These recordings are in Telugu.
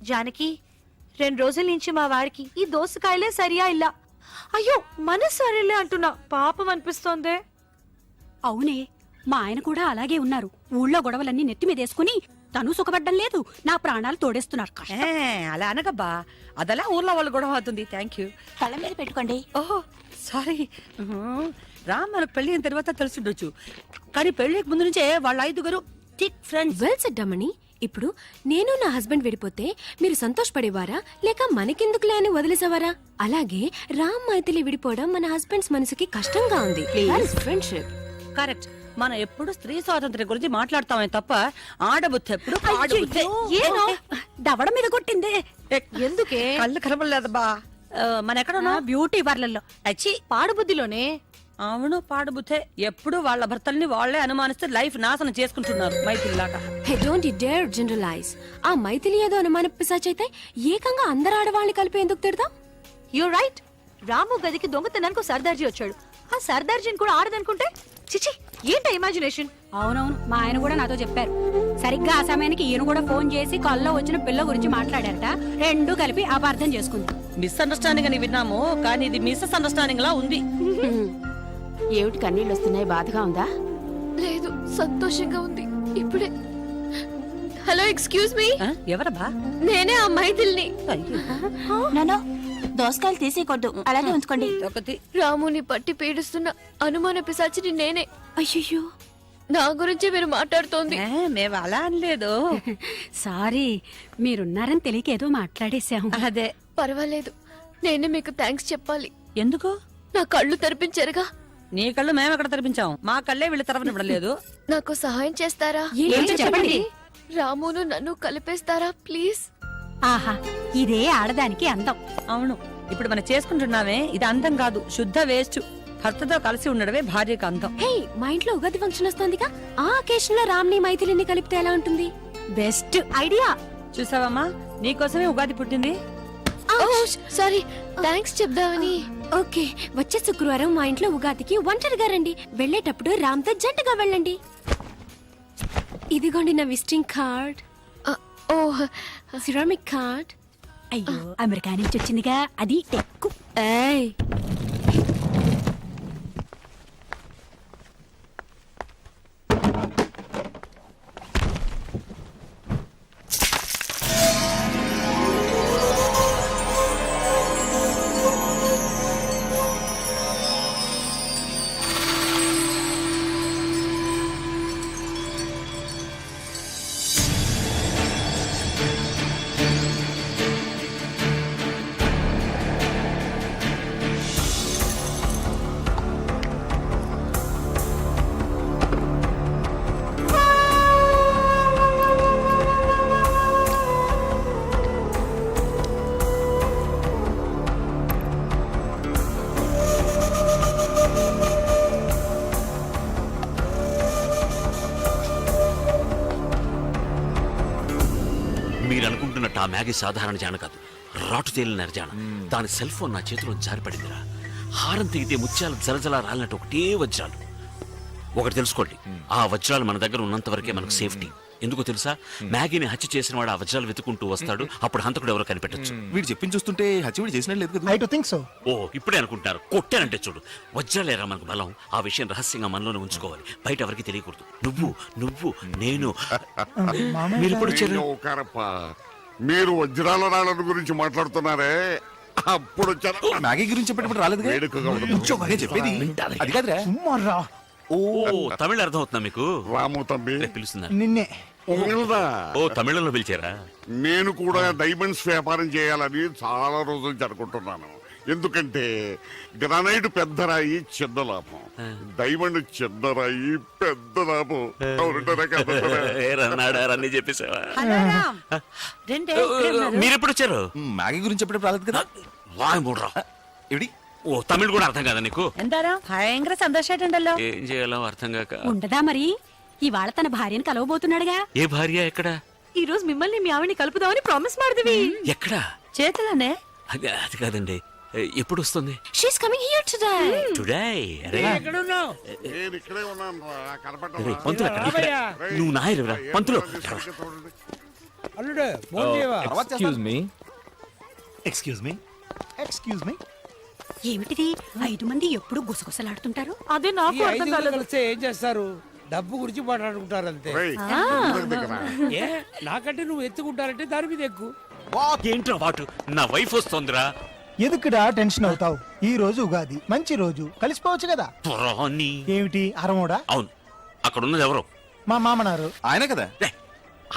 జానకి 2 రోజుల నుంచి మా వారికి ఈ దోసకాయలే సరియా ఇలా. అయ్యో మన సరేలే అంటున్నా, పాపం అనిపిస్తోందే. అవునే, మా ఆయన కూడా అలాగే ఉన్నారు. ఊళ్ళో గొడవలన్నీ నెత్తి మీదేసుకుని తను సుఖపడ్డం లేదు, నా ప్రాణాలు తోడేస్తున్నారు. అలా అనగబ్బా, అదలా ఊర్లో వాళ్ళు గొడవ అవుతుంది. Thank you. కళ్ళ మీద పెట్టుకోండి. ఓహో సారీ. రామ్ మనకు పెళ్లి అయిన తర్వాత తెలిసిండొచ్చు, కానీ పెళ్లికి ముందు నుంచే వాళ్ళ 5 థిక్ ఫ్రెండ్స్. వెల్ సెడ్ అమ్మని. ఇప్పుడు నేను నా హస్బెండ్ విడిపోతే మీరు సంతోషపడేవారా లేక మనకెందుకులే అని వదిలేసేవారా? అలాగే రామ్ మైథిలి విడిపోవడం మన హస్బెండ్స్ మనసుకి కష్టంగా ఉంది. Friendship correct. మనం ఎప్పుడు స్త్రీ స్వాతంత్ర్యం గురించి మాట్లాడతామే తప్ప ఆడబుద్ధి ఎప్పుడు ఏనో దవడ మీద కొట్టిందే. ఎందుకే? కళ్ళు కనపడలేదబ్బా. మన ఎక్కడ బ్యూటీ పార్లర్లో. అచ్చి పాడుబుద్ధిలోనే. అవును, పాడుబుద్ధే. ఎప్పుడు వాళ్ళ భర్తల్ని వాళ్లే అనుమానిస్తే లైఫ్ నాశనం చేసుకుంటున్నారు మైథిలిలాగా. Hey don't you dare generalize. ఆ మైథిలి ఏదో అనుమాన పిశాచైతే ఏకంగా అందరు ఆడవాళ్ళని కలిపి ఎందుకు తిడదాం? You right. రాము గదికి దొంగతనానికి సర్దార్జీ వచ్చాడు. ఆ సర్దార్జీని కూడా ఆడదనుకుంటే చిచి, ఏంట ఇమాజినేషన్. అవునవును, మా ఆయన కూడా నాతో చెప్పారు. సరిగ్గా ఆ సమయానికి ఈయన కూడా ఫోన్ చేసి కాల్లో వచ్చిన పిల్ల గురించి మాట్లాడారట. 2 కలిపి అపార్థం చేసుకుంది. మిస్అండర్స్టాండింగ్ అని విన్నాము, కానీ ఇది మిస్ అండర్స్టాండింగ్ లా ఉంది. ఏమిటి కన్నీళ్ళు వస్తున్నాయి? బాధగా ఉందా? లేదు, సంతోషంగా ఉంది. ఇప్పుడే. Hello, excuse me. ఎవరబ్బా? నేనే ఆ మైథిలిని. నానో దోసకాయలు తీసేయకూడదు, అలాగే ఉంచుకోండి. రాముని పట్టి పీడిస్తున్న అనుమాన పిశాచిని నేనే. అయ్యో, నా గురించి మీరు మాట్లాడుతోంది. మేము అలా అనలేదు. సారీ, మీరున్నారని తెలియక ఏదో మాట్లాడేశాం. అదే. పర్వాలేదు, నేనే మీకు థ్యాంక్స్ చెప్పాలి. ఎందుకు? నా కళ్ళు తెరిపించారుగా. నీ కళ్ళు మేమెక్కడ తెరిపించాం, మా కళ్ళే వీళ్ళు తెరవనివ్వడం లేదు. నాకు సహాయం చేస్తారా? ఏంటో చెప్పండి. రామును నన్ను కలిపేస్తారా ప్లీజ్? ఆహా, ఇదే ఆడదానికి అందం. అవును, ఇప్పుడు మనం చేసుకుంటున్నామే ఇది అందం కాదు, శుద్ధ వేస్ట్. భర్తతో కలిసి ఉండడమే భార్యకు అందం. హే, మా ఇంట్లో ఉగాది ఫంక్షన్ వస్తోందిగా, ఆ అకేషన్ లో రామ్ని మైథిలిని కలిపితే ఎలా ఉంటుంది? Best idea. చూసావమ్మా, నీకోసమే ఉగాది పుట్టింది. సారీ, థ్యాంక్స్ చెప్దామని. ఓకే, వచ్చే శుక్రవారం మా ఇంట్లో ఉగాదికి ఒంటరిగా రండి. వెళ్ళేటప్పుడు రామ్తో జంటగా వెళ్ళండి. ఇదిగోండి నా విజిటింగ్ కార్డ్. ఓహ్, సిరామిక్ కార్డ్. అయ్యో, అమెరికా నుంచి వచ్చిందిగా, అది టెక్కు. ఏయ్, మీరు అనుకుంటున్నట్టు ఆ మ్యాగీ సాధారణ జాన కాదు, రాటు తేలిన నరజాన. దాని సెల్ ఫోన్ నా చేతిలో జారిపడిందిరా. హారం తెగితే ముత్యాలు జలజల రాలినట్టు ఒకటే వజ్రాలు. ఒకటి తెలుసుకోండి, ఆ వజ్రాలు మన దగ్గర ఉన్నంత వరకే మనకు సేఫ్టీ. ఎందుకో తెలుసా? మ్యాగీని హత్య చేసిన వాడు ఆ వజ్రాలు వెతుకుంటూ వస్తాడు, అప్పుడు హంతకుడు ఎవరో కనిపెట్టచ్చు. వీడు చెప్పింది చూస్తుంటే హత్య చేసినట్టు లేదు కదా. I do think so. ఓ, ఇప్పుడే అనుకుంటారు. కొట్టానంటే చూడు, వజ్రాలేరా మనకు బలం. ఆ విషయం రహస్యంగా మనలోనే ఉంచుకోవాలి, బయట ఎవరికి తెలియకూడదు. నువ్వు నేను మీరు ఇప్పుడు మీరు వజ్రాల రాళ్ళ గురించి మాట్లాడుతున్నారే, అప్పుడు మ్యాగీ గురించి చెప్పేటప్పుడు రాలేదు చెప్పేది అది కాదురా. ఓ, తమిళ అర్థం అవుతుందా మీకు? రాము తమ్మి పిలుస్తున్నారు నిన్నే. ఓ, తమిళంలో పిలిచారా? నేను కూడా డైమండ్స్ వ్యాపారం చేయాలని చాలా రోజులు జరుపుకుంటున్నాను. ఎందుకంటే గ్రానైట్ పెద్ద రాయి చిన్న లాభం, డైమండ్ చిన్న రాయి పెద్ద లాభం. అన్ని చెప్పేసావా? రెండే. మీరెప్పుడు వచ్చారు? మ్యాగీ గురించి చెప్పేటప్పుడు రాలేదు కదా. వాయ్ మూడ్రా. ఎడి ఓ, తమిళ్ కూడా అర్థం కాదా నీకు? എന്താരാ ഭയങ്കര സന്തോഷായിട്ടുണ്ടല്ലോ. ఏం చేయాలో అర్థం కాక. ఉండదా మరి? ఇవాళ తన భార్యను కలవబోతున్నాడుగా. ఏ భార్య? ఎక్కడ? ఈ రోజు మిమ్మల్ని మీ ఆవిడ్ని కలుపుదామని ప్రామిస్ ಮಾಡಿದ್ವಿ. ఎక్కడ? చేతులనే. అది కాదండి, ఎప్పుడు వస్తుంది? She's coming here today. Today? నేను ఇక్కడే ఉన్నాను రా, కనపడ్డా? పంతులు ఎక్కడ? నువ్వు నాయరురా పంతులు. అల్లుడు ఫోన్ చేయవా? Excuse me excuse me excuse me ఏమిటిది 5 మంది ఎప్పుడు గుసగుసలాడుతుంటారు? అదే ఈ నాకు అర్థం ఐదుగురు కాలేదు. కలిస్తే ఏం చేస్తారు? డబ్బు గురించి మాట్లాడుకుంటారు అంతే. రేయ్, ముందుకు దిగరా. ఏ నాకంటే నువ్వు ఎత్తుకుంటారంటే దాని మీద ఎక్కువ. ఏంట్రా వాటు నా వైఫ్ వస్తోందిరా. ఎదుకుడా టెన్షన్ అవుతావు? ఈ రోజు ఉగాది మంచి రోజు, కలిసిపోవచ్చు కదా. పురాణి. ఏమిటి అరమోడా? అవును, అక్కడ ఉన్నది ఎవరు? మా మామనారు. ఆయన కదా లే,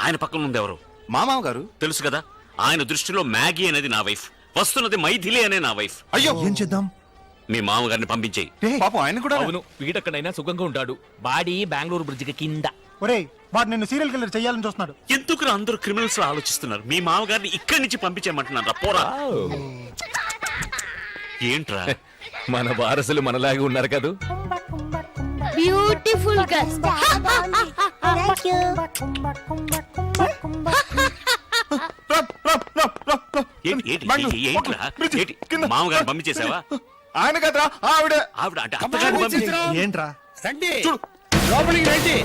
ఆయన పక్కన ఉంది ఎవరు? మా మామ గారు. తెలుసు కదా, ఆయన దృష్టిలో మ్యాగీ అనేది నా వైఫ్, వస్తున్నది మైథిలి అనే నా వైఫ్. అయ్యో ఏం చేద్దాం? మీ మామగారిని పంపించేయి. పాపం ఆయన కూడా. అవును, వీడక్కడైనా సుఖంగా ఉంటాడు. బాడీ బెంగళూరు బ్రిడ్జికి కింద. ఒరేయ్, వాడు నిన్ను సీరియల్ కిల్లర్ చెయ్యాలని చూస్తున్నాడు. ఎందుకు అందరూ క్రిమినల్స్ లో ఆలోచిస్తున్నారు? మీ మామగారిని ఇక్కడి నుంచి పంపించేయమంటున్నారా? పోరా. ఏంట్రా? మన వారసులు మనలాగే ఉన్నారు కదా. Beautiful girls. ఏంట్రా? మామగారిని పంపించేసావా? ఆయన కదరా ఆవిడ. ఆవిడ అంటే అత్తగారిని పంపించే. ఏంట్రా? రండి లోపలికి రండి.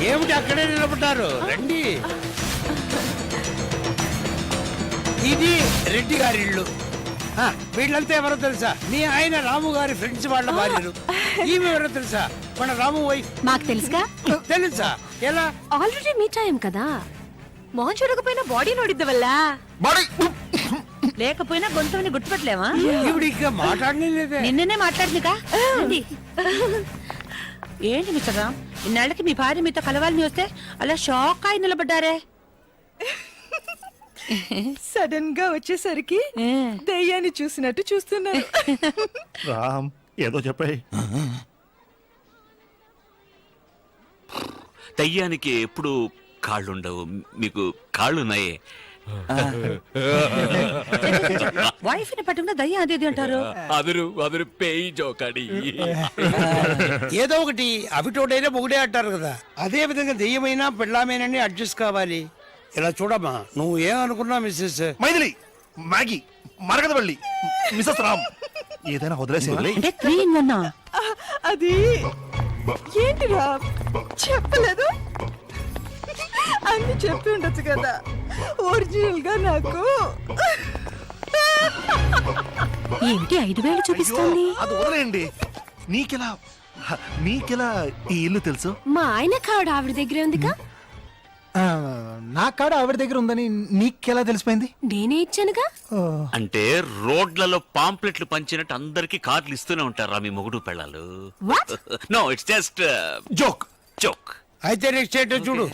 ఏమిటి అక్కడే నిలబడ్డారు? రండి. ఇది రెడ్డి గారి ఇల్లు. వీళ్ళంతా ఎవరో తెలుసా? మీ ఆయన రాము గారి ఫ్రెండ్స్ వాళ్ళ భార్యలు. ఈమె ఎవరో తెలుసా? మన రాము వైఫ్. మాకు తెలుసుగా. తెలుసా? ఎలా? ఆల్రెడీ మీట్ అయ్యాం కదా. మొహం చూడకపోయినా బాడీ నోడిద్దవల్ల. లేకపోయినా గొంతుని గుర్తుపట్టలేవా? ఇప్పుడు ఇంకా మాట్లాడలేదే. నిన్ననే మాట్లాడిందిగా. ఏంటి మిస్టర్ రామ్, ఇన్నాళ్ళకి మీ భార్య మీతో కలవాలని వస్తే అలా షాక్ అయి నిలబడ్డారే? సడన్ గా వచ్చేసరికి దయ్యాన్ని చూసినట్టు చూస్తున్నారు. రామ్ ఏదో చెప్పాయి. దయ్యానికి ఎప్పుడు కాళ్ళుండవు, మీకు కాళ్ళున్నాయే. వైఫ్ ని పట్టుకున్న దయ్యం అదేది అంటారు. అదురు పేయి జోకడి. ఏదో ఒకటి అవిటోడైనా మొగుడే అంటారు కదా. అదే విధంగా దెయ్యమైనా పెళ్ళామేనని అడ్జస్ట్ కావాలి. ఇలా చూడమ్మా, నువ్వు ఏమనుకున్నా Mrs Maithili, Maggie, Maragadavalli, Mrs Ram ఏదైనా వదిలేసి అంటే 3 in 1. అది ఏంటిరా చెప్పలేదు? అన్ని చెప్పి ఉండొచ్చు కదా. ఒరిజినల్ గా నాకు ఏమిటి 5,000 చూపిస్తోంది? అది వదిలేయండి. నీకెలా ఈ ఇల్లు తెలుసు? మా ఆయన కాడు ఆవిడ దగ్గరే ఉందిగా. నా కాడ ఆవిడ దగ్గర ఉందని నీకెలా తెలిసిపోయింది? నేనే ఇచ్చానుగా. అంటే రోడ్లలో పాంప్లెట్లు పంచినట్టు అందరికి కార్డులు ఇస్తూనే ఉంటారా మీ మొగుడు పెళ్ళాలు? No, it's just joke. Joke. అయితే నెక్స్ట్ ఏంటో చూడు.